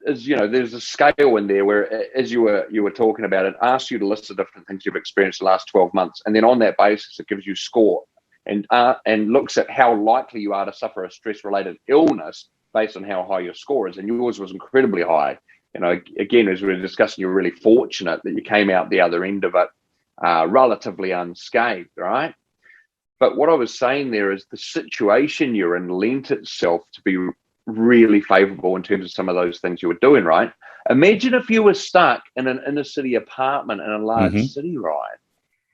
is, there's a scale in there where, as you were talking about, it asks you to list the different things you've experienced the last 12 months. And then on that basis, it gives you score and looks at how likely you are to suffer a stress-related illness based on how high your score is. And yours was incredibly high. Again, as we were discussing, you're really fortunate that you came out the other end of it relatively unscathed, right? But what I was saying there is the situation you're in lent itself to be really favorable in terms of some of those things you were doing, right? Imagine if you were stuck in an inner city apartment in a large city, right?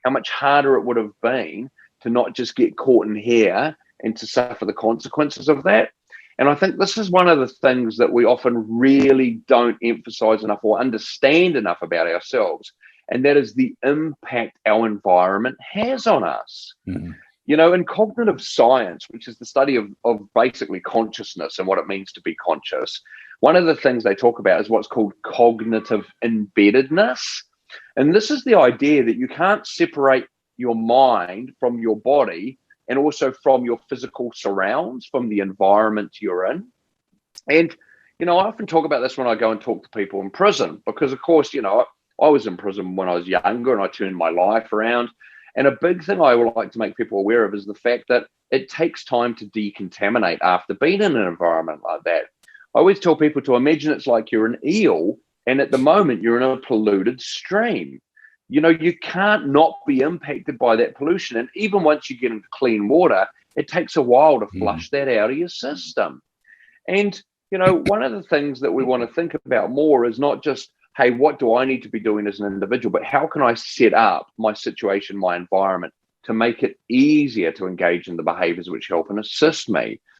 How much harder it would have been to not just get caught in here and to suffer the consequences of that. And I think this is one of the things that we often really don't emphasize enough or understand enough about ourselves. And that is the impact our environment has on us. In cognitive science, which is the study of basically consciousness and what it means to be conscious, one of the things they talk about is what's called cognitive embeddedness. And this is the idea that you can't separate your mind from your body and also from your physical surrounds, from the environment you're in. And, I often talk about this when I go and talk to people in prison, because, of course, I was in prison when I was younger and I turned my life around. And a big thing I would like to make people aware of is the fact that it takes time to decontaminate after being in an environment like that. I always tell people to imagine it's like you're an eel, and at the moment you're in a polluted stream. You can't not be impacted by that pollution. And even once you get into clean water, it takes a while to flush that out of your system. And, one of the things that we want to think about more is not just, hey, what do I need to be doing as an individual, but how can I set up my situation, my environment, to make it easier to engage in the behaviors which help and assist me?